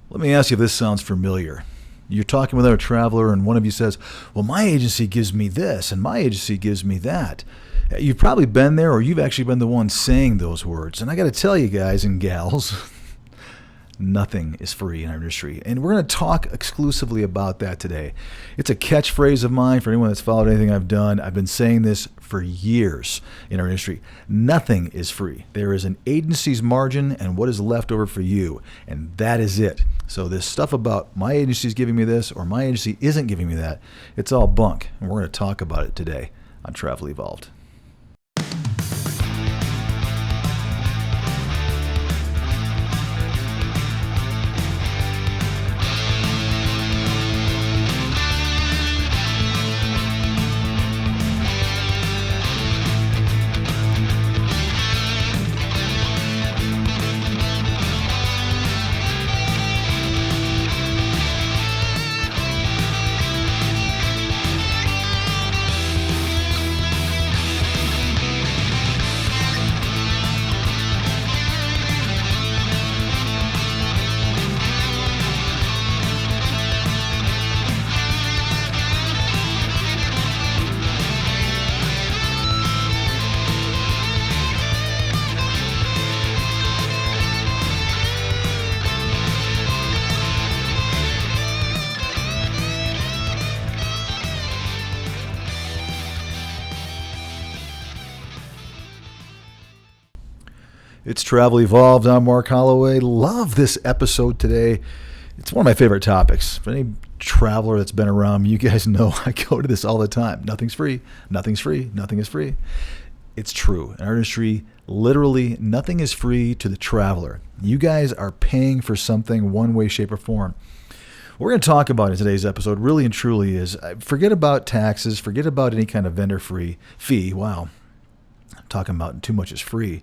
Let me ask you if this sounds familiar. You're talking with another traveler and one of you says, well, my agency gives me this and my agency gives me that. You've probably been there or you've actually been the one saying those words. And I got to tell you guys and gals, nothing is free in our industry. And we're going to talk exclusively about that today. It's a catchphrase of mine for anyone that's followed anything I've done. I've been saying this for years in our industry. Nothing is free. There is an agency's margin and what is left over for you. And that is it. So this stuff about my agency is giving me this or my agency isn't giving me that, it's all bunk. And we're going to talk about it today on Travel Evolved. It's Travel Evolved. I'm Mark Holloway. Love this episode today. It's one of my favorite topics. For any traveler that's been around me, you guys know I go to this all the time. Nothing's free. Nothing's free. Nothing is free. It's true. In our industry, literally nothing is free to the traveler. You guys are paying for something one way, shape, or form. What we're going to talk about in today's episode really and truly is forget about taxes, forget about any kind of vendor fee. Wow. I'm talking about too much is free.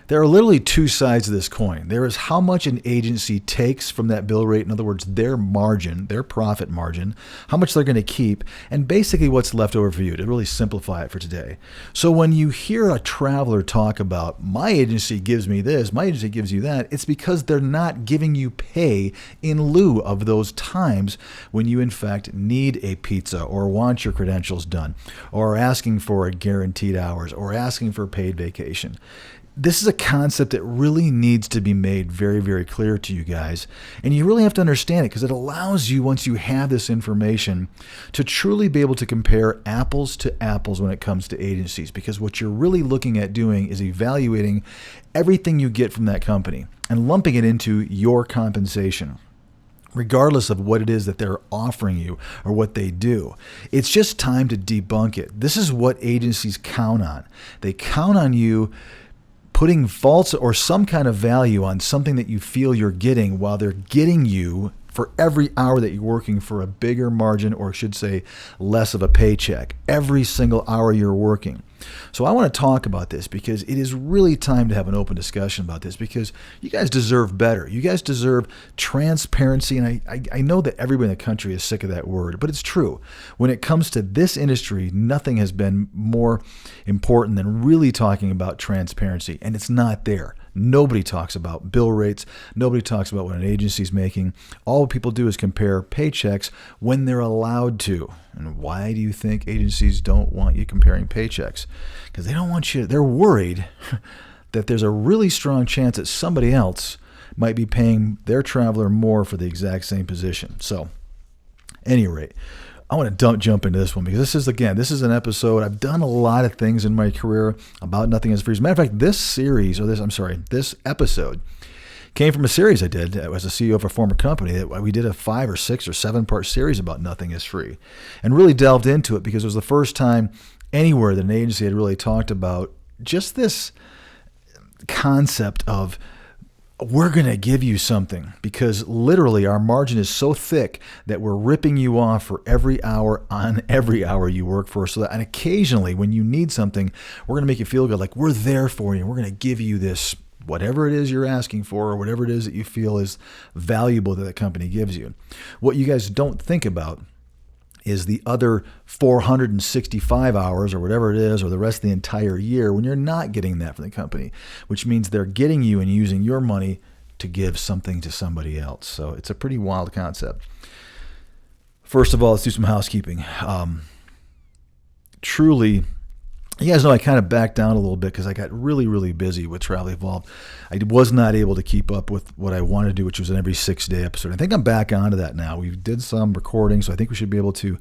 There are literally two sides of this coin. There is how much an agency takes from that bill rate. In other words, their margin, their profit margin, how much they're going to keep, and basically what's left over for you, to really simplify it for today. So when you hear a traveler talk about, my agency gives me this, my agency gives you that, it's because they're not giving you pay in lieu of those times when you in fact need a pizza or want your credentials done or are asking for a guaranteed hours or asking for paid vacation. This is a concept that really needs to be made very, very clear to you guys. And you really have to understand it because it allows you, once you have this information, to truly be able to compare apples to apples when it comes to agencies. Because what you're really looking at doing is evaluating everything you get from that company and lumping it into your compensation, regardless of what it is that they're offering you or what they do. It's just time to debunk it. This is what agencies count on. They count on you putting false or some kind of value on something that you feel you're getting while they're getting you for every hour that you're working for a bigger margin, or I should say less of a paycheck, every single hour you're working. So I want to talk about this because it is really time to have an open discussion about this because you guys deserve better. You guys deserve transparency. And I know that everybody in the country is sick of that word, but it's true. When it comes to this industry, nothing has been more important than really talking about transparency, and it's not there. Nobody talks about bill rates. Nobody talks about what an agency's making. All people do is compare paychecks when they're allowed to. And why do you think agencies don't want you comparing paychecks? Because they don't want you, they're worried that there's a really strong chance that somebody else might be paying their traveler more for the exact same position. So, at any rate, I want to jump into this one because this is an episode. I've done a lot of things in my career about nothing is free. As a matter of fact, this episode came from a series I did as a CEO of a former company that we did a 5 or 6 or 7 part series about nothing is free and really delved into it because it was the first time anywhere that an agency had really talked about just this concept of we're going to give you something because literally our margin is so thick that we're ripping you off for every hour on every hour you work for us. So that, and occasionally when you need something, we're going to make you feel good. Like we're there for you. We're going to give you this, whatever it is you're asking for or whatever it is that you feel is valuable that the company gives you. What you guys don't think about is the other 465 hours or whatever it is, or the rest of the entire year when you're not getting that from the company, which means they're getting you and using your money to give something to somebody else. So it's a pretty wild concept. First of all, let's do some housekeeping. Truly, you guys know I kind of backed down a little bit because I got really, really busy with Travel Evolved. I was not able to keep up with what I wanted to do, which was an every 6-day episode. I think I'm back onto that now. We did some recording, so I think we should be able to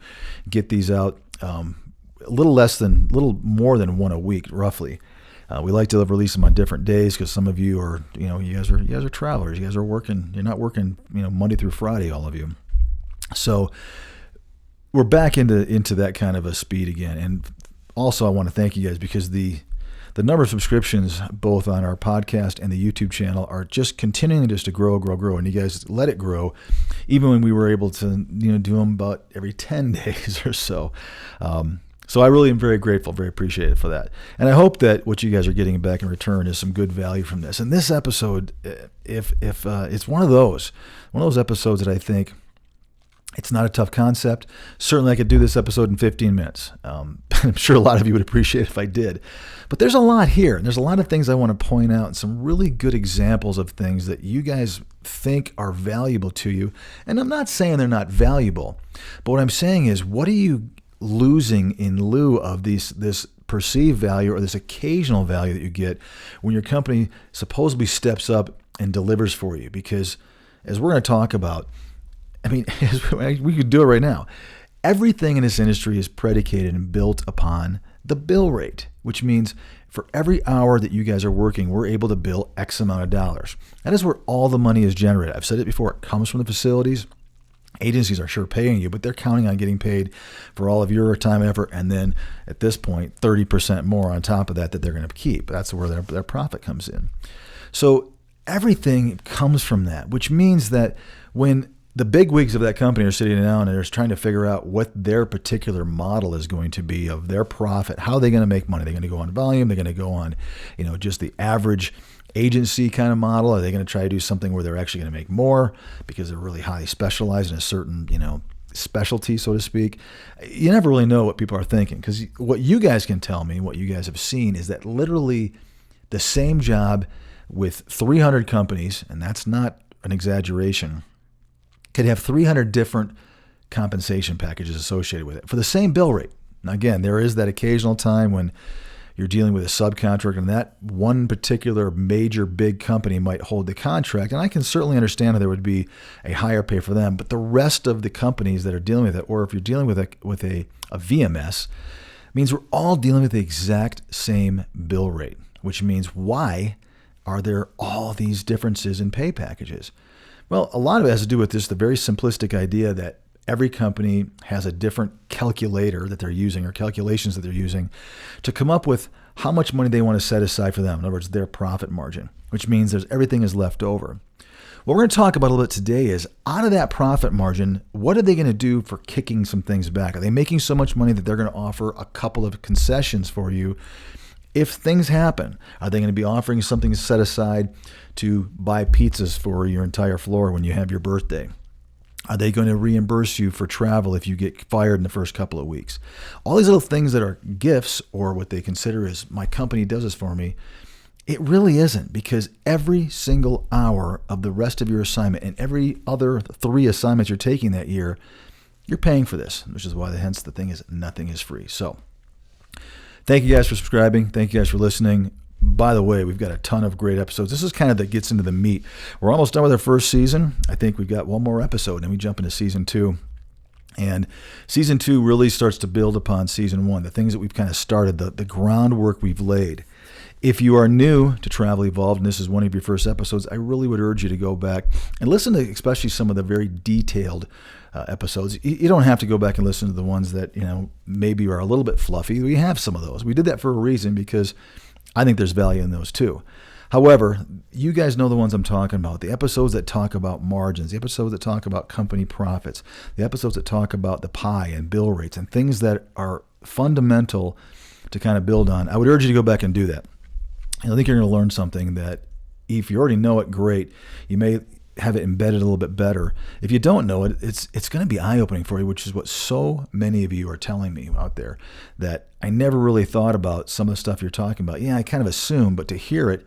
get these out a little more than one a week, roughly. We like to release them on different days because some of you are, you guys are travelers. You guys are working. You're not working, Monday through Friday, all of you. So we're back into that kind of a speed again. And also, I want to thank you guys because the number of subscriptions, both on our podcast and the YouTube channel, are just continuing to grow. And you guys let it grow, even when we were able to, do them about every 10 days or so. So I really am very grateful, very appreciative for that. And I hope that what you guys are getting back in return is some good value from this. And this episode, if it's one of those episodes that I think it's not a tough concept. Certainly I could do this episode in 15 minutes. I'm sure a lot of you would appreciate it if I did. But there's a lot here. And there's a lot of things I want to point out and some really good examples of things that you guys think are valuable to you. And I'm not saying they're not valuable. But what I'm saying is, what are you losing in lieu of this perceived value or this occasional value that you get when your company supposedly steps up and delivers for you? Because as we're going to talk about, we could do it right now. Everything in this industry is predicated and built upon the bill rate, which means for every hour that you guys are working, we're able to bill X amount of dollars. That is where all the money is generated. I've said it before. It comes from the facilities. Agencies are sure paying you, but they're counting on getting paid for all of your time and effort. And then at this point, 30% more on top of that they're going to keep. That's where their profit comes in. So everything comes from that, which means that when the big wigs of that company are sitting down and they're trying to figure out what their particular model is going to be of their profit, how are they going to make money? They're going to go on volume. They're going to go on, just the average agency kind of model. Are they going to try to do something where they're actually going to make more because they're really highly specialized in a certain, specialty, so to speak? You never really know what people are thinking, because what you guys can tell me, what you guys have seen, is that literally the same job with 300 companies, and that's not an exaggeration, could have 300 different compensation packages associated with it for the same bill rate. Now, again, there is that occasional time when you're dealing with a subcontract and that one particular major big company might hold the contract. And I can certainly understand that there would be a higher pay for them. But the rest of the companies that are dealing with it, or if you're dealing with a VMS, means we're all dealing with the exact same bill rate, which means why are there all these differences in pay packages? Well, a lot of it has to do with the very simplistic idea that every company has a different calculator that they're using, or calculations that they're using, to come up with how much money they want to set aside for them. In other words, their profit margin, which means everything is left over. What we're going to talk about a little bit today is, out of that profit margin, what are they going to do for kicking some things back? Are they making so much money that they're going to offer a couple of concessions for you if things happen? Are they going to be offering something set aside to buy pizzas for your entire floor when you have your birthday? Are they going to reimburse you for travel if you get fired in the first couple of weeks? All these little things that are gifts, or what they consider is, my company does this for me. It really isn't, because every single hour of the rest of your assignment and every other 3 assignments you're taking that year, you're paying for this, which is why hence the thing is, nothing is free. So thank you guys for subscribing. Thank you guys for listening. By the way, we've got a ton of great episodes. This is kind of that gets into the meat. We're almost done with our first season. I think we've got one more episode, and then we jump into season 2. And season 2 really starts to build upon season 1, the things that we've kind of started, the groundwork we've laid. If you are new to Travel Evolved, and this is one of your first episodes, I really would urge you to go back and listen to especially some of the very detailed episodes. You don't have to go back and listen to the ones that, maybe are a little bit fluffy. We have some of those. We did that for a reason, because I think there's value in those too. However, you guys know the ones I'm talking about, the episodes that talk about margins, the episodes that talk about company profits, the episodes that talk about the pie and bill rates and things that are fundamental to kind of build on. I would urge you to go back and do that. And I think you're going to learn something that, if you already know it, great. You may have it embedded a little bit better. If you don't know it, it's going to be eye-opening for you, which is what so many of you are telling me out there, that I never really thought about some of the stuff you're talking about. Yeah, I kind of assume, but to hear it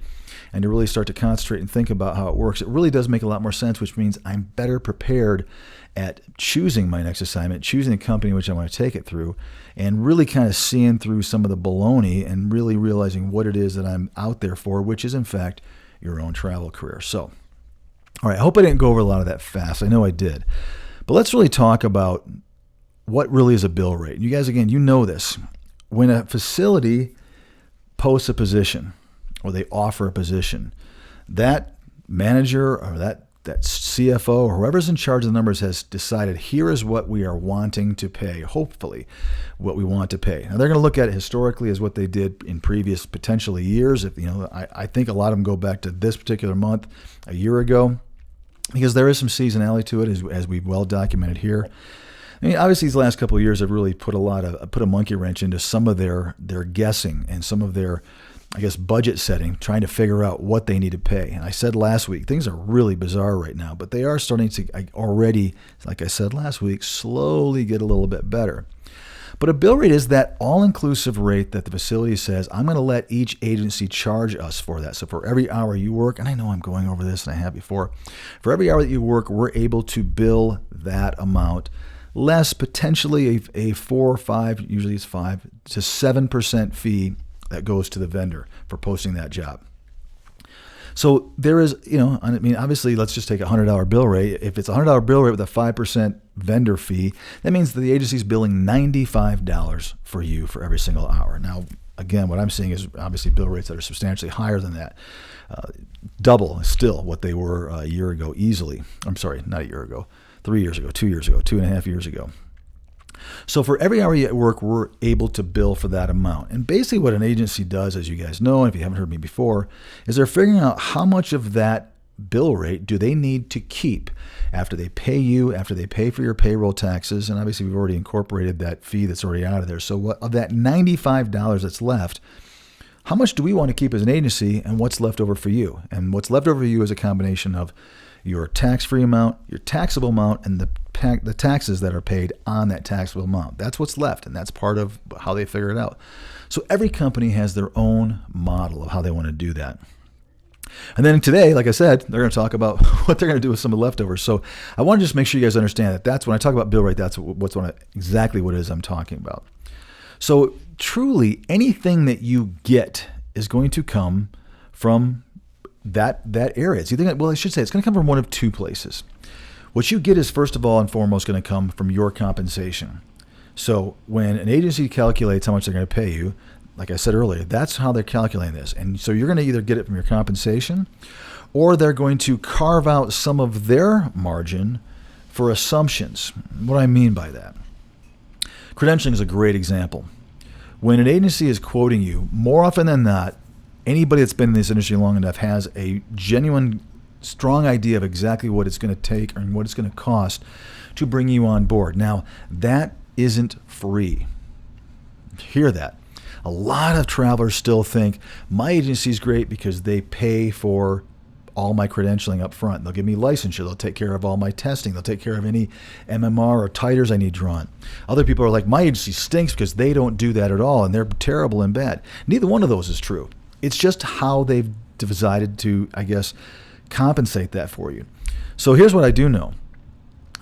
and to really start to concentrate and think about how it works, it really does make a lot more sense, which means I'm better prepared at choosing my next assignment, choosing the company which I want to take it through, and really kind of seeing through some of the baloney and really realizing what it is that I'm out there for, which is in fact your own travel career. So, all right, I hope I didn't go over a lot of that fast. I know I did. But let's really talk about what really is a bill rate. You guys, again, you know this. When a facility posts a position or they offer a position, that manager or that CFO or whoever's in charge of the numbers has decided, here is what we are wanting to pay, hopefully what we want to pay. Now, they're going to look at it historically as what they did in previous potentially years. If I think a lot of them go back to this particular month a year ago, because there is some seasonality to it, as we've well documented here. I mean, obviously, these last couple of years have really put a monkey wrench into some of their guessing and some of their, I guess, budget setting, trying to figure out what they need to pay. And I said last week, things are really bizarre right now, but they are starting to already, like I said last week, slowly get a little bit better. But a bill rate is that all-inclusive rate that the facility says, I'm going to let each agency charge us for that. So for every hour you work, and I know I'm going over this and I have before, for every hour that you work, we're able to bill that amount, less potentially a 4 or 5, usually it's 5 to 7% fee that goes to the vendor for posting that job. So there is, obviously, let's just take a $100 bill rate. If it's a $100 bill rate with a 5% vendor fee, that means that the agency is billing $95 for you for every single hour. Now, again, what I'm seeing is obviously bill rates that are substantially higher than that. Double still what they were a year ago easily. I'm sorry, not a year ago, 3 years ago, 2 years ago, 2.5 years ago. So for every hour you at work, we're able to bill for that amount. And basically what an agency does, as you guys know, and if you haven't heard me before, is they're figuring out how much of that bill rate do they need to keep after they pay you, after they pay for your payroll taxes. And obviously we've already incorporated that fee that's already out of there. So what of that $95 that's left, how much do we want to keep as an agency, and what's left over for you? And what's left over for you is a combination of your tax-free amount, your taxable amount, and the taxes that are paid on that taxable amount. That's what's left, and that's part of how they figure it out. So every company has their own model of how they want to do that. And then today, like I said, they're going to talk about what they're going to do with some of the leftovers. So I want to just make sure you guys understand that that's when I talk about bill rate, that's exactly what it is I'm talking about. So truly, anything that you get is going to come from that area. So you think, well, I should say it's going to come from one of two places. What you get is, first of all and foremost, going to come from your compensation. So when an agency calculates how much they're going to pay you, like I said earlier, that's how they're calculating this. And so you're going to either get it from your compensation, or they're going to carve out some of their margin for assumptions. What do I mean by that? Credentialing is a great example. When an agency is quoting you, more often than not, anybody that's been in this industry long enough has a genuine, strong idea of exactly what it's going to take and what it's going to cost to bring you on board. Now, that isn't free. Hear that. A lot of travelers still think my agency is great because they pay for all my credentialing up front. They'll give me licensure. They'll take care of all my testing. They'll take care of any MMR or titers I need drawn. Other people are like, my agency stinks because they don't do that at all, and they're terrible and bad. Neither one of those is true. It's just how they've decided to, I guess, compensate that for you. So here's what I do know.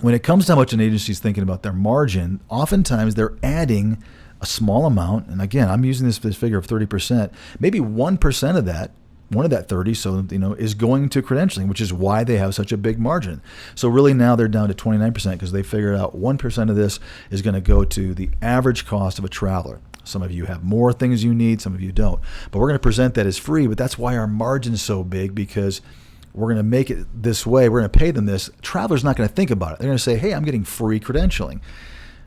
When it comes to how much an agency is thinking about their margin, oftentimes they're adding a small amount. And again, I'm using this figure of 30%. Maybe 1% of that, one of that 30, so is going to credentialing, which is why they have such a big margin. So really now they're down to 29% because they figured out 1% of this is going to go to the average cost of a traveler. Some of you have more things you need, some of you don't. But we're going to present that as free, but that's why our margin is so big, because we're going to make it this way. We're going to pay them this. Traveler's not going to think about it. They're going to say, hey, I'm getting free credentialing.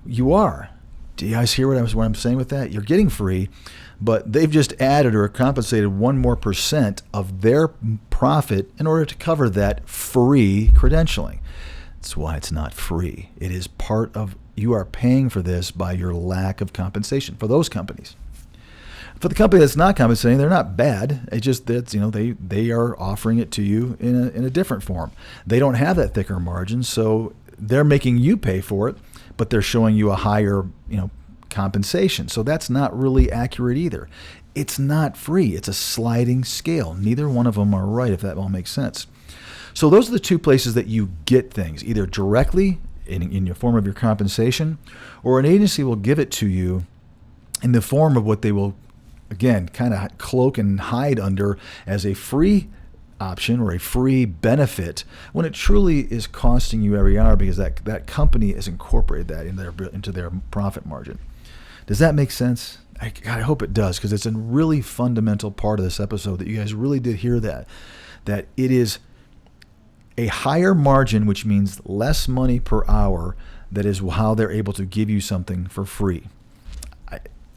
You are. Do you guys hear what I'm saying with that? You're getting free, but they've just added or compensated 1% more of their profit in order to cover that free credentialing. That's why it's not free. It is part of, you are paying for this by your lack of compensation for those companies. For the company that's not compensating, they're not bad. It's just that they are offering it to you in a different form. They don't have that thicker margin, so they're making you pay for it, but they're showing you a higher compensation. So that's not really accurate either. It's not free. It's a sliding scale. Neither one of them are right, if that all makes sense. So those are the two places that you get things, either directly in your form of your compensation, or an agency will give it to you in the form of what they will, again, kind of cloak and hide under as a free option or a free benefit, when it truly is costing you every hour because that company has incorporated that into their profit margin. Does that make sense? I hope it does, because it's a really fundamental part of this episode that you guys really did hear that it is a higher margin, which means less money per hour. That is how they're able to give you something for free.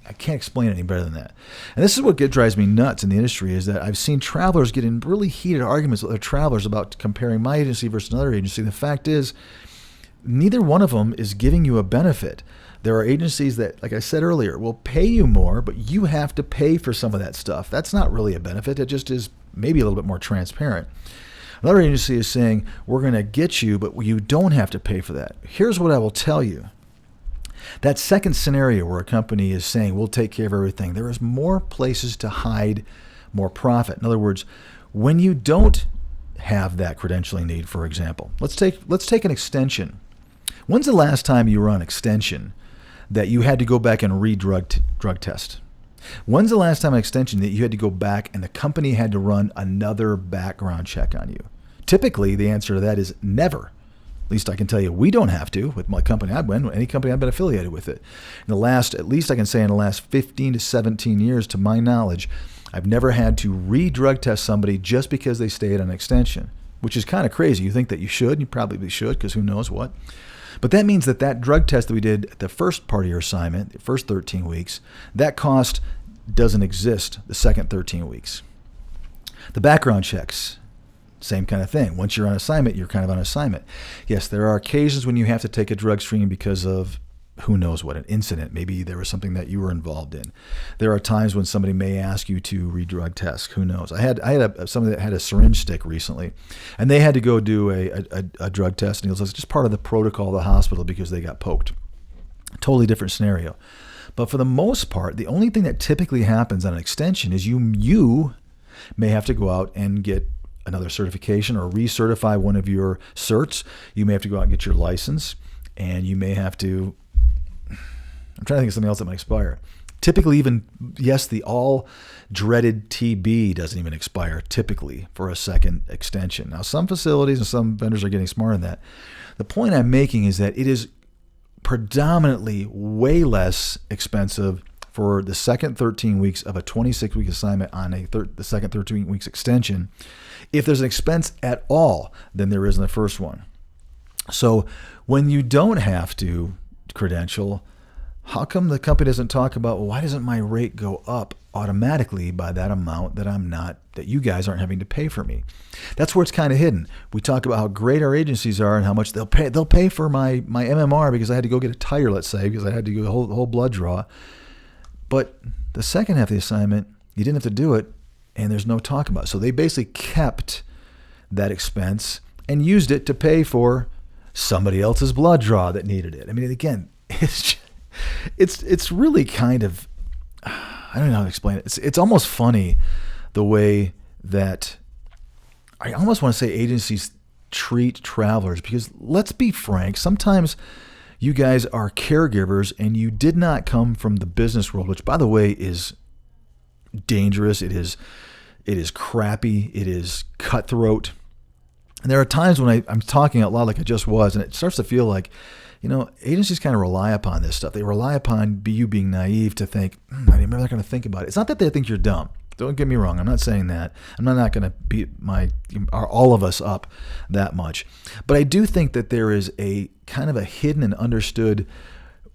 I can't explain it any better than that. And this is what drives me nuts in the industry, is that I've seen travelers get in really heated arguments with other travelers about comparing my agency versus another agency. The fact is, neither one of them is giving you a benefit. There are agencies that, like I said earlier, will pay you more, but you have to pay for some of that stuff. That's not really a benefit. It just is maybe a little bit more transparent. Another agency is saying, we're going to get you, but you don't have to pay for that. Here's what I will tell you. That second scenario where a company is saying, we'll take care of everything, there is more places to hide more profit. In other words, when you don't have that credentialing need, for example, let's take an extension. When's the last time you were on extension that you had to go back and drug test? When's the last time an extension that you had to go back and the company had to run another background check on you? Typically, the answer to that is never. At least I can tell you, we don't have to with my company I've been, any company I've been affiliated with it. At least I can say in the last 15 to 17 years, to my knowledge, I've never had to re-drug test somebody just because they stayed on extension, which is kind of crazy. You think that you should, you probably should, because who knows what. But that means that drug test that we did at the first part of your assignment, the first 13 weeks, that cost doesn't exist the second 13 weeks. The background checks, same kind of thing. Once you're on assignment, you're kind of on assignment. Yes, there are occasions when you have to take a drug screen because of who knows what, an incident. Maybe there was something that you were involved in. There are times when somebody may ask you to re-drug test. Who knows? I had somebody that had a syringe stick recently, and they had to go do a drug test, and it was just part of the protocol of the hospital because they got poked. Totally different scenario. But for the most part, the only thing that typically happens on an extension is you may have to go out and get another certification or recertify one of your certs. You may have to go out and get your license, and you may have to, I'm trying to think of something else that might expire. Typically the all dreaded TB doesn't even expire typically for a second extension. Now, some facilities and some vendors are getting smarter than that. The point I'm making is that it is predominantly way less expensive for the second 13 weeks of a 26-week assignment on the second 13 weeks extension, if there's an expense at all, than there is in the first one. So when you don't have to credential, how come the company doesn't talk about, well, why doesn't my rate go up automatically by that amount that you guys aren't having to pay for me? That's where it's kind of hidden. We talk about how great our agencies are and how much they'll pay for my MMR because I had to go get a titer, let's say, because I had to do the whole blood draw. But the second half of the assignment, you didn't have to do it, and there's no talk about it. So they basically kept that expense and used it to pay for somebody else's blood draw that needed it. I mean, again, it's really kind of, I don't know how to explain it. It's almost funny the way that I almost want to say agencies treat travelers, because let's be frank, sometimes you guys are caregivers and you did not come from the business world, which, by the way, is dangerous. It is crappy. It is cutthroat. And there are times when I'm talking out loud like I just was, and it starts to feel like, agencies kind of rely upon this stuff. They rely upon you being naive to think, I'm never going to think about it. It's not that they think you're dumb. Don't get me wrong. I'm not saying that. I'm not going to beat all of us up that much. But I do think that there is a kind of a hidden and understood,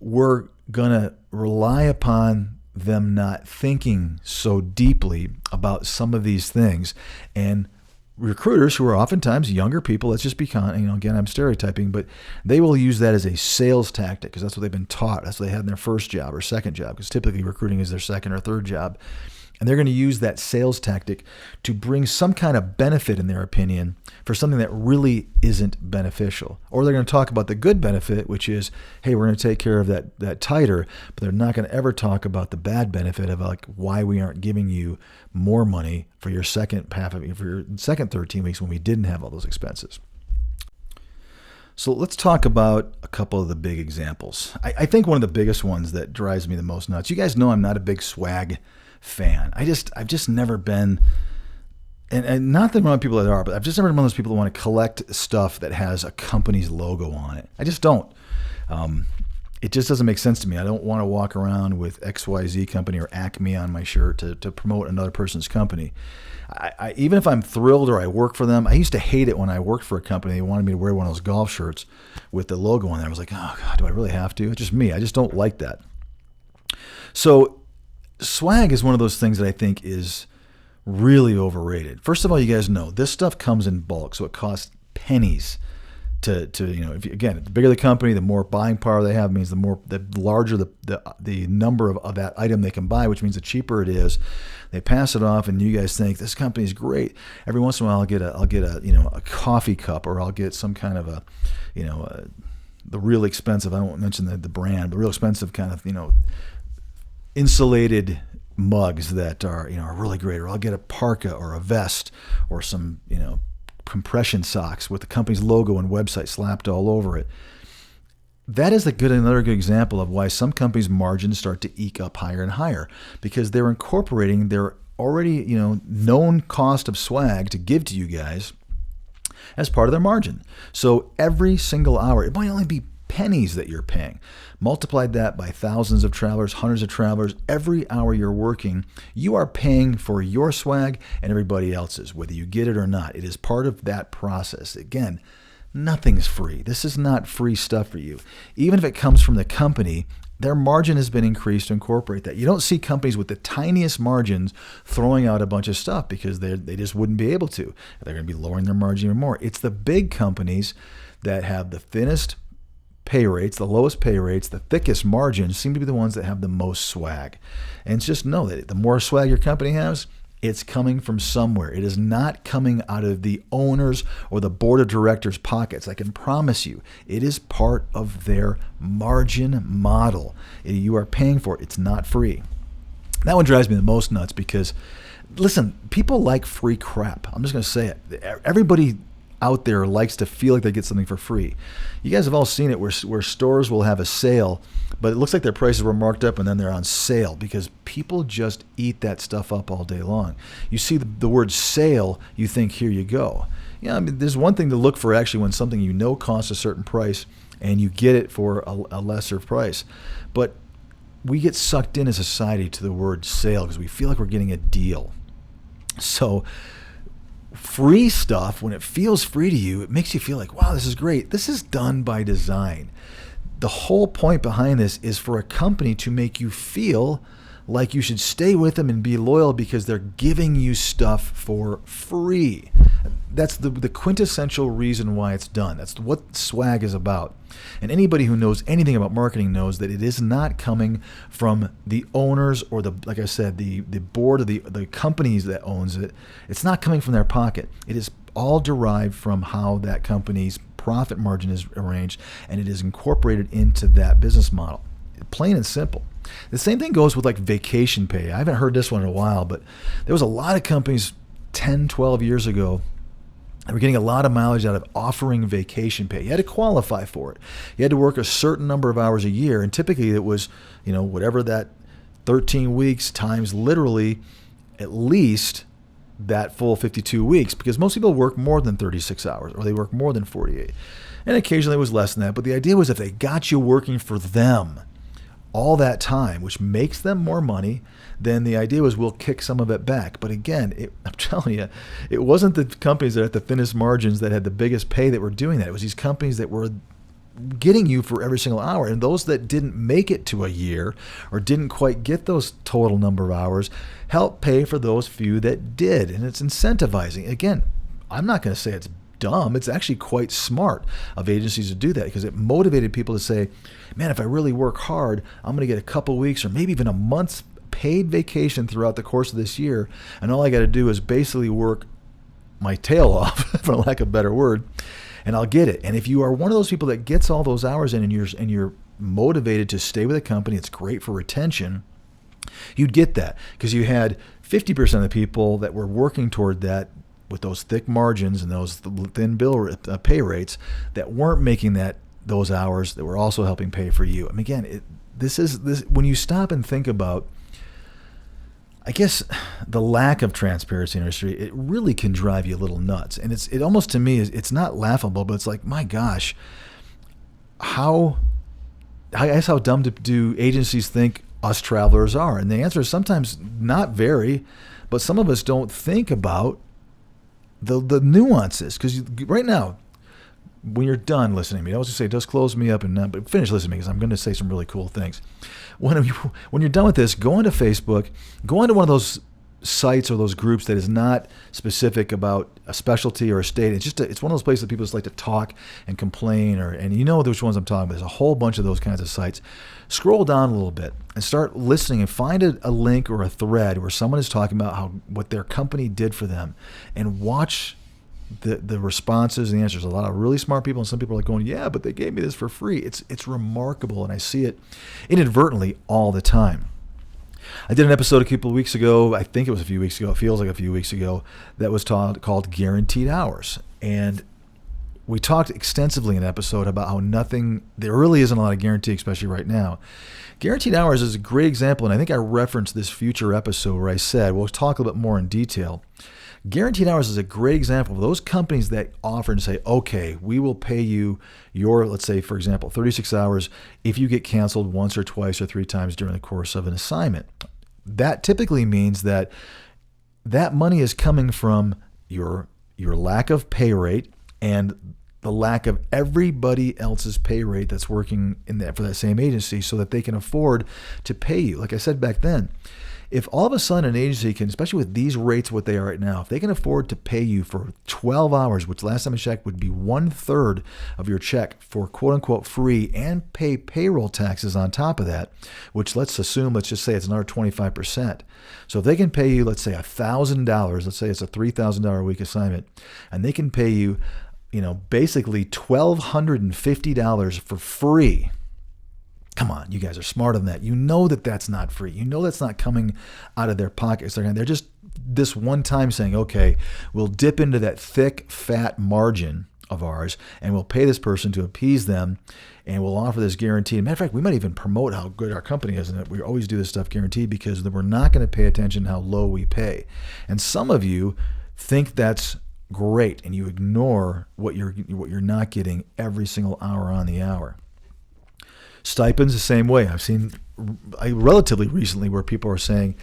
we're going to rely upon them not thinking so deeply about some of these things. And recruiters who are oftentimes younger people, let's just be again, I'm stereotyping, but they will use that as a sales tactic because that's what they've been taught. That's what they had in their first job or second job, because typically recruiting is their second or third job. And they're going to use that sales tactic to bring some kind of benefit, in their opinion, for something that really isn't beneficial. Or they're going to talk about the good benefit, which is, hey, we're going to take care of that titer, but they're not going to ever talk about the bad benefit of like why we aren't giving you more money for your second 13 weeks when we didn't have all those expenses. So let's talk about a couple of the big examples. I think one of the biggest ones that drives me the most nuts, you guys know I'm not a big swag fan. I've just never been, and not that wrong people that are, but I've just never been one of those people that want to collect stuff that has a company's logo on it. I just don't. It just doesn't make sense to me. I don't want to walk around with XYZ company or Acme on my shirt to promote another person's company. I even if I'm thrilled or I work for them, I used to hate it when I worked for a company. They wanted me to wear one of those golf shirts with the logo on there. I was like, oh God, do I really have to? It's just me. I just don't like that. So swag is one of those things that I think is really overrated. First of all, you guys know this stuff comes in bulk, so it costs pennies to again, the bigger the company, the more buying power they have, means the larger the number of that item they can buy, which means the cheaper it is. They pass it off, and you guys think this company is great. Every once in a while, I'll get a coffee cup, or I'll get some kind of the real expensive. I won't mention the brand, but real expensive kind of insulated mugs that are really great, or I'll get a parka or a vest or some compression socks with the company's logo and website slapped all over it. That is another good example of why some companies' margins start to eke up higher and higher, because they're incorporating their already known cost of swag to give to you guys as part of their margin. So every single hour, it might only be pennies that you're paying. Multiplied that by thousands of travelers, hundreds of travelers. Every hour you're working, you are paying for your swag and everybody else's, whether you get it or not. It is part of that process. Again, nothing's free. This is not free stuff for you. Even if it comes from the company, their margin has been increased to incorporate that. You don't see companies with the tiniest margins throwing out a bunch of stuff because they just wouldn't be able to. They're going to be lowering their margin even more. It's the big companies that have the thinnest pay rates, the lowest pay rates, the thickest margins seem to be the ones that have the most swag. And just know that the more swag your company has, it's coming from somewhere. It is not coming out of the owners or the board of directors' pockets. I can promise you, it is part of their margin model. You are paying for it. It's not free. That one drives me the most nuts because, listen, people like free crap. I'm just going to say it. Everybody out there likes to feel like they get something for free. You guys have all seen it where stores will have a sale, but it looks like their prices were marked up and then they're on sale because people just eat that stuff up all day long. You see the word sale, you think, here you go. There's one thing to look for actually when something costs a certain price and you get it for a lesser price. But we get sucked in as a society to the word sale because we feel like we're getting a deal. So free stuff, when it feels free to you, it makes you feel like, wow, this is great. This is done by design. The whole point behind this is for a company to make you feel like you should stay with them and be loyal because they're giving you stuff for free. That's the quintessential reason why it's done. That's what swag is about. And anybody who knows anything about marketing knows that it is not coming from the owners or like I said, the board of the companies that owns it. It's not coming from their pocket. It is all derived from how that company's profit margin is arranged, and it is incorporated into that business model. Plain and simple. The same thing goes with like vacation pay. I haven't heard this one in a while, but there was a lot of companies 10, 12 years ago that were getting a lot of mileage out of offering vacation pay. You had to qualify for it. You had to work a certain number of hours a year, and typically it was, whatever that 13 weeks times literally at least that full 52 weeks, because most people work more than 36 hours or they work more than 48. And occasionally it was less than that, but the idea was if they got you working for them all that time, which makes them more money, then the idea was we'll kick some of it back. But again, I'm telling you, it wasn't the companies that had the thinnest margins that had the biggest pay that were doing that. It was these companies that were getting you for every single hour. And those that didn't make it to a year or didn't quite get those total number of hours help pay for those few that did. And it's incentivizing. Again, I'm not going to say it's dumb. It's actually quite smart of agencies to do that, because it motivated people to say, man, if I really work hard, I'm going to get a couple weeks or maybe even a month's paid vacation throughout the course of this year. And all I got to do is basically work my tail off, for lack of a better word, and I'll get it. And if you are one of those people that gets all those hours in, and you're motivated to stay with a company, it's great for retention, you'd get that, because you had 50% of the people that were working toward that with those thick margins and those thin pay rates that weren't making those hours that were also helping pay for you. I mean, again, this when you stop and think about, I guess, the lack of transparency in industry, it really can drive you a little nuts. And it almost, to me, it's not laughable, but it's like, my gosh, how dumb do agencies think us travelers are? And the answer is sometimes not very, but some of us don't think about the nuances. Because right now, when you're done listening to me, I was going to say, just close me up but finish listening to me, because I'm going to say some really cool things. When you're done with this, go onto Facebook, go onto one of those sites or those groups that is not specific about a specialty or a state. It's one of those places that people just like to talk and complain, and you know which ones I'm talking about. There's a whole bunch of those kinds of sites. Scroll down a little bit and start listening, and find a link or a thread where someone is talking about what their company did for them, and watch the responses and the answers. A lot of really smart people, and some people are like going, yeah, but they gave me this for free. It's remarkable, and I see it inadvertently all the time. I did an episode a couple of weeks ago, I think it was a few weeks ago, it feels like a few weeks ago, that was called Guaranteed Hours. And we talked extensively in an episode about how there really isn't a lot of guarantee, especially right now. Guaranteed Hours is a great example, and I think I referenced this future episode where I said, we'll talk a little bit more in detail. Guaranteed Hours is a great example of those companies that offer and say, okay, we will pay you your, let's say, for example, 36 hours if you get canceled once or twice or three times during the course of an assignment. That typically means that money is coming from your lack of pay rate and the lack of everybody else's pay rate that's working for that same agency, so that they can afford to pay you. Like I said back then, if all of a sudden an agency can, especially with these rates, what they are right now, if they can afford to pay you for 12 hours, which last time I checked would be 1/3 of your check for quote unquote free, and pay payroll taxes on top of that, which let's just say it's another 25%. So if they can pay you, let's say $1,000, let's say it's a $3,000 a week assignment, and they can pay you, basically $1,250 for free. Come on, you guys are smarter than that. You know that that's not free. You know that's not coming out of their pockets. They're just this one time saying, okay, we'll dip into that thick, fat margin of ours, and we'll pay this person to appease them, and we'll offer this guarantee. Matter of fact, we might even promote how good our company is, and that we always do this stuff guaranteed, because we're not going to pay attention to how low we pay. And some of you think that's great, and you ignore what you're not getting every single hour on the hour. Stipends the same way. I've seen relatively recently where people are saying,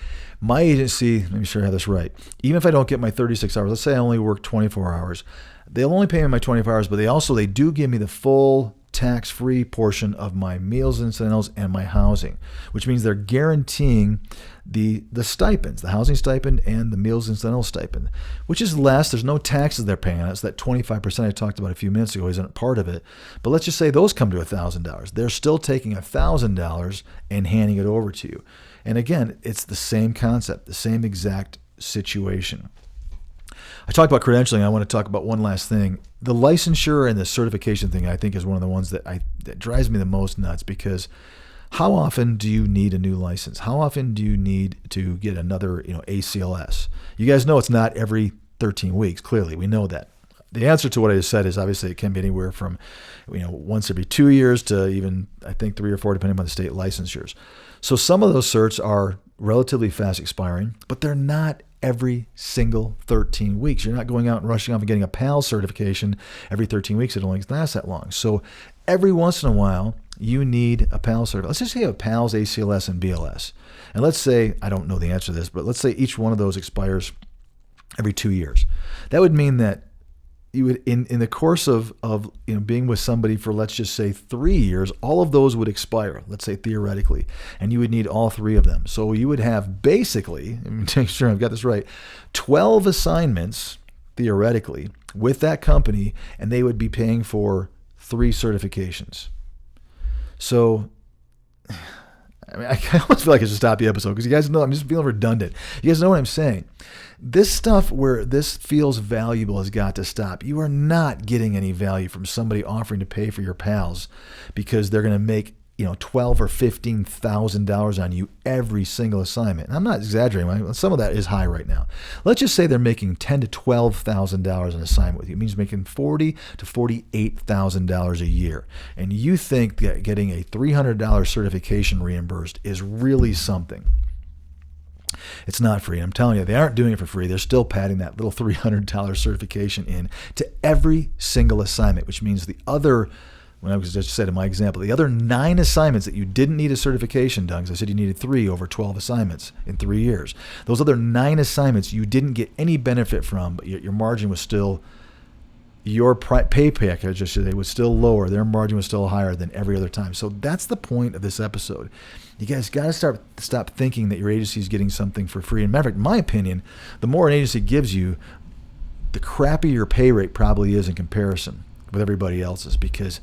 my agency, let me make sure I have this right, even if I don't get my 36 hours, let's say I only work 24 hours, they'll only pay me my 24 hours, but they do give me the full tax-free portion of my meals and incidentals and my housing, which means they're guaranteeing the stipends, the housing stipend and the meals and incidental stipend, which is less. There's no taxes they're paying on it. So that 25% I talked about a few minutes ago isn't part of it. But let's just say those come to $1,000. They're still taking $1,000 and handing it over to you. And again, it's the same concept, the same exact situation. I talked about credentialing. I want to talk about one last thing. The licensure and the certification thing, I think, is one of the ones that drives me the most nuts, because how often do you need a new license? How often do you need to get another, ACLS? You guys know it's not every 13 weeks. Clearly, we know that. The answer to what I just said is obviously it can be anywhere from, once every 2 years to even, I think, 3 or 4, depending on the state licensures. So some of those certs are relatively fast expiring, but they're not every single 13 weeks. You're not going out and rushing off and getting a PAL certification every 13 weeks. It only lasts that long. So every once in a while, you need a PAL certificate. Let's just say you have PALS, ACLS, and BLS. And let's say, I don't know the answer to this, but let's say each one of those expires every 2 years. That would mean that you would, in the course of being with somebody for, let's just say, 3 years, all of those would expire, let's say theoretically, and you would need all 3 of them. So you would have basically, let me make sure I've got this right, 12 assignments theoretically, with that company, and they would be paying for 3 certifications. So, I mean, I almost feel like I should stop the episode because you guys know I'm just feeling redundant. You guys know what I'm saying. This stuff where this feels valuable has got to stop. You are not getting any value from somebody offering to pay for your pals because they're going to make $12,000 or $15,000 on you every single assignment. And I'm not exaggerating. Some of that is high right now. Let's just say they're making $10,000 to $12,000 an assignment with you. It means making $40,000 to $48,000 a year. And you think that getting a $300 certification reimbursed is really something. It's not free. I'm telling you, they aren't doing it for free. They're still padding that little $300 certification in to every single assignment, which means the other, when I was just said in my example, the other 9 assignments that you didn't need a certification done, because I said you needed 3 over 12 assignments in 3 years. Those other 9 assignments you didn't get any benefit from, but your margin was still, your pay package, I should say, was still lower. Their margin was still higher than every other time. So that's the point of this episode. You guys got to stop thinking that your agency is getting something for free. And matter of fact, in my opinion, the more an agency gives you, the crappier your pay rate probably is in comparison with everybody else's, because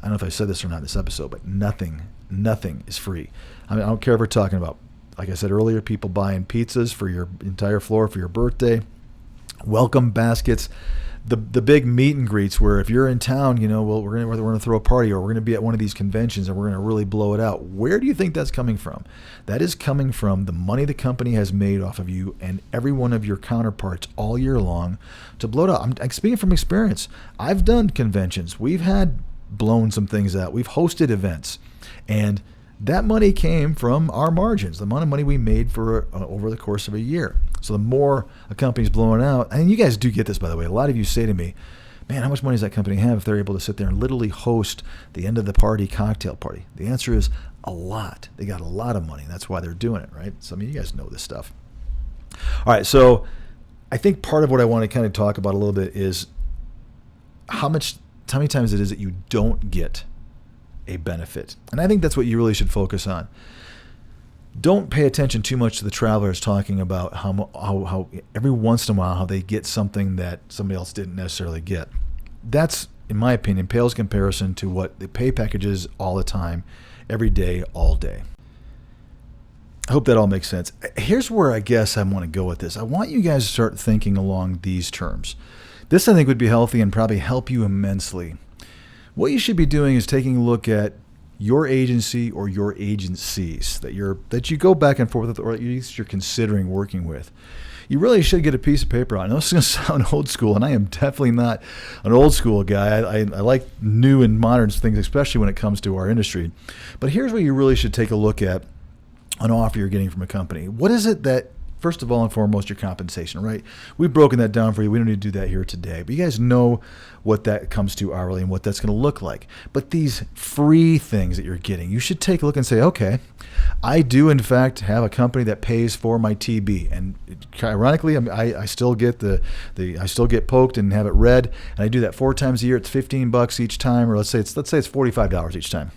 I don't know if I said this or not in this episode, but nothing is free. I mean, I don't care if we're talking about, like I said earlier, people buying pizzas for your entire floor for your birthday, welcome baskets, the big meet and greets where if you're in town, well, we're gonna throw a party, or we're gonna be at one of these conventions and we're gonna really blow it out. Where do you think that's coming from? That is coming from the money the company has made off of you and every one of your counterparts all year long to blow it out. I'm speaking from experience. I've done conventions. We've had blown some things out. We've hosted events, and that money came from our margins, the amount of money we made for over the course of a year. So the more a company's blowing out, and you guys do get this, by the way, a lot of you say to me, man, how much money does that company have if they're able to sit there and literally host the end of the party cocktail party? The answer is a lot. They got a lot of money. That's why they're doing it, right? So, I mean, you guys know this stuff. All right, so I think part of what I want to kind of talk about a little bit is how many times it is that you don't get a benefit. And I think that's what you really should focus on. Don't pay attention too much to the travelers talking about how every once in a while how they get something that somebody else didn't necessarily get. That's, in my opinion, pales comparison to what the pay package is all the time, every day, all day. I hope that all makes sense. Here's where I guess I want to go with this. I want you guys to start thinking along these terms. This, I think, would be healthy and probably help you immensely. What you should be doing is taking a look at your agency or your agencies that you go back and forth with, or at least you're considering working with. You really should get a piece of paper on. I know this is going to sound old school, and I am definitely not an old school guy. I like new and modern things, especially when it comes to our industry. But here's what you really should take a look at an offer you're getting from a company. What is it that, first of all and foremost, your compensation, right? We've broken that down for you. We don't need to do that here today. But you guys know what that comes to hourly and what that's going to look like. But these free things that you're getting, you should take a look and say, okay, I do in fact have a company that pays for my TB. And ironically, I still get I still get poked and have it read. And I do that 4 times a year. It's $15 each time, or let's say it's $45 each time.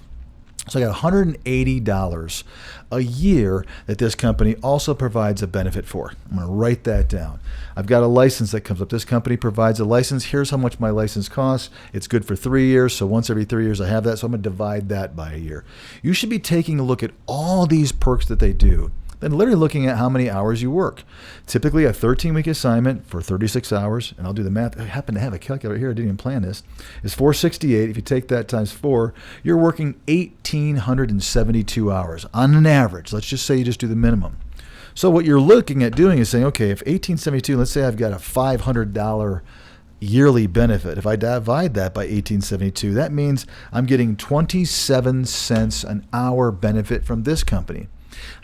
So I got $180 a year that this company also provides a benefit for. I'm going to write that down. I've got a license that comes up. This company provides a license. Here's how much my license costs. It's good for 3 years. So once every 3 years I have that. So I'm going to divide that by a year. You should be taking a look at all these perks that they do. Then literally looking at how many hours you work. Typically a 13-week assignment for 36 hours, and I'll do the math. I happen to have a calculator here. I didn't even plan this. Is 468. If you take that times 4, you're working 1,872 hours on an average. Let's just say you just do the minimum. So what you're looking at doing is saying, okay, if 1,872, let's say I've got a $500 yearly benefit. If I divide that by 1,872, that means I'm getting 27 cents an hour benefit from this company.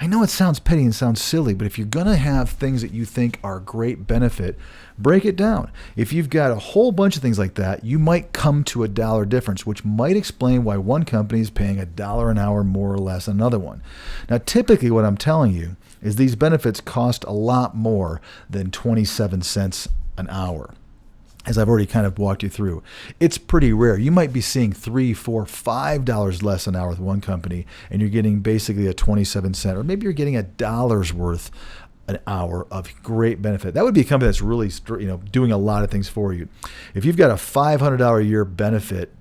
I know it sounds petty and sounds silly, but if you're going to have things that you think are great benefit, break it down. If you've got a whole bunch of things like that, you might come to $1 difference, which might explain why one company is paying $1 an hour more or less than another one. Now, typically what I'm telling you is these benefits cost a lot more than 27 cents an hour. As I've already kind of walked you through, it's pretty rare. You might be seeing $3, $4, $5 less an hour with one company, and you're getting basically a 27 cent, or maybe you're getting $1 worth an hour of great benefit. That would be a company that's really, doing a lot of things for you. If you've got a $500 a year benefit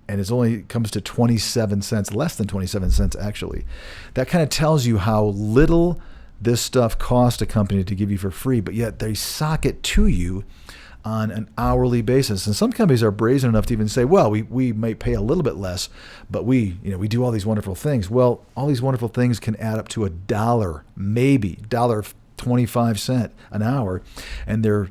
and it only comes to 27 cents, less than 27 cents actually, that kind of tells you how little this stuff costs a company to give you for free, but yet they sock it to you on an hourly basis. And some companies are brazen enough to even say, well, we might pay a little bit less, but we do all these wonderful things. Well, all these wonderful things can add up to $1, maybe $1.25 an hour, and they're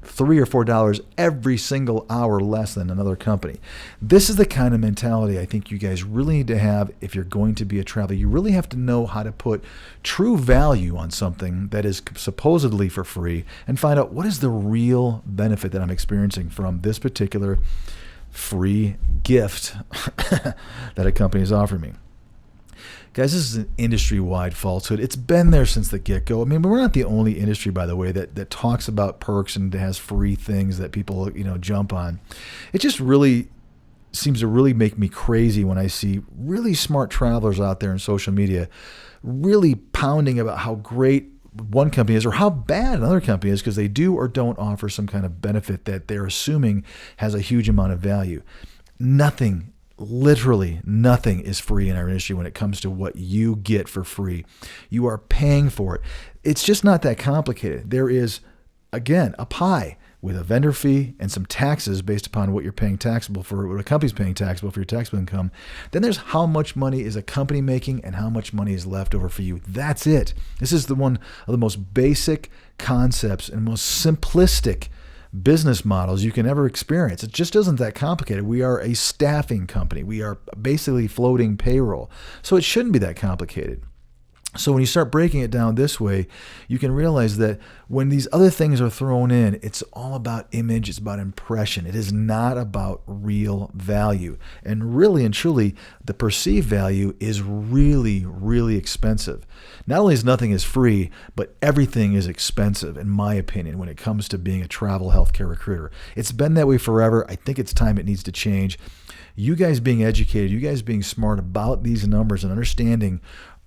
$3 or $4 every single hour less than another company. This is the kind of mentality I think you guys really need to have if you're going to be a traveler. You really have to know how to put true value on something that is supposedly for free and find out what is the real benefit that I'm experiencing from this particular free gift that a company is offering me. Guys, this is an industry-wide falsehood. It's been there since the get-go. I mean, we're not the only industry, by the way, that talks about perks and has free things that people, jump on. It just really seems to really make me crazy when I see really smart travelers out there in social media really pounding about how great one company is or how bad another company is because they do or don't offer some kind of benefit that they're assuming has a huge amount of value. Nothing, literally nothing is free in our industry when it comes to what you get for free. You are paying for it. It's just not that complicated. There is, again, a pie with a vendor fee and some taxes based upon what you're paying taxable for, what a company's paying taxable for your taxable income. Then there's how much money is a company making and how much money is left over for you. That's it. This is the one of the most basic concepts and most simplistic business models you can ever experience. It just isn't that complicated. We are a staffing company. We are basically floating payroll. So it shouldn't be that complicated. So when you start breaking it down this way, you can realize that when these other things are thrown in, it's all about image, it's about impression. It is not about real value. And really and truly, the perceived value is really, really expensive. Not only is nothing is free, but everything is expensive, in my opinion, when it comes to being a travel healthcare recruiter. It's been that way forever. I think it's time it needs to change. You guys being educated, you guys being smart about these numbers and understanding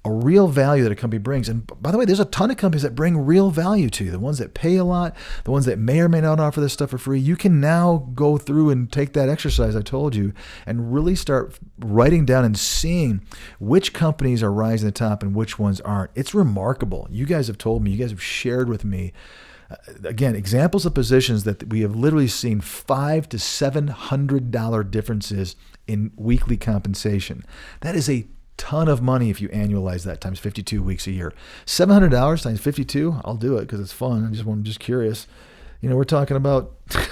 a real value that a company brings. And by the way, there's a ton of companies that bring real value to you. The ones that pay a lot, the ones that may or may not offer this stuff for free. You can now go through and take that exercise I told you and really start writing down and seeing which companies are rising to the top and which ones aren't. It's remarkable. You guys have told me, you guys have shared with me, again, examples of positions that we have literally seen $500 to $700 differences in weekly compensation. That is a ton of money if you annualize that times 52 weeks a year. $700 times 52, I'll do it because it's fun. I'm just curious. We're talking about, did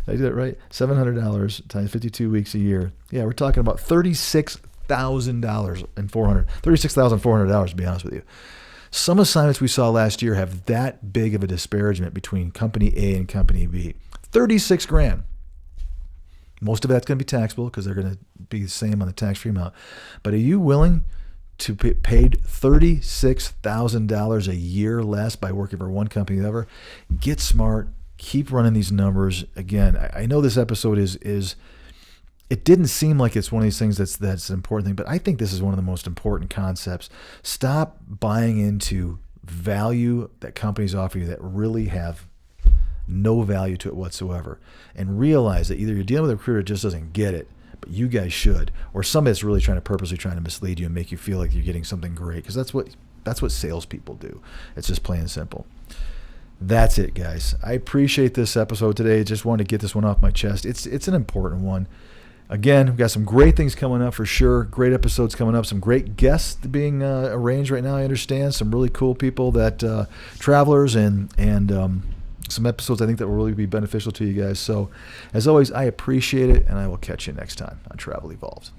I do it right? $700 times 52 weeks a year. Yeah, we're talking about $36,400 to be honest with you. Some assignments we saw last year have that big of a disparagement between company A and company B. 36 grand. Most of that's going to be taxable because they're going to be the same on the tax-free amount. But are you willing to be paid $36,000 a year less by working for one company than ever? Get smart. Keep running these numbers. Again, I know this episode is it didn't seem like it's one of these things that's an important thing, but I think this is one of the most important concepts. Stop buying into value that companies offer you that really have no value to it whatsoever, and realize that either you're dealing with a recruiter that just doesn't get it, but you guys should, or somebody that's really purposely trying to mislead you and make you feel like you're getting something great, because that's what salespeople do. It's just plain and simple. That's it, guys. I appreciate this episode today. Just wanted to get this one off my chest. It's an important one. Again, we've got some great things coming up for sure. Great episodes coming up. Some great guests being arranged right now, I understand. Some really cool people that travelers and some episodes I think that will really be beneficial to you guys. So as always, I appreciate it, and I will catch you next time on Travel Evolved.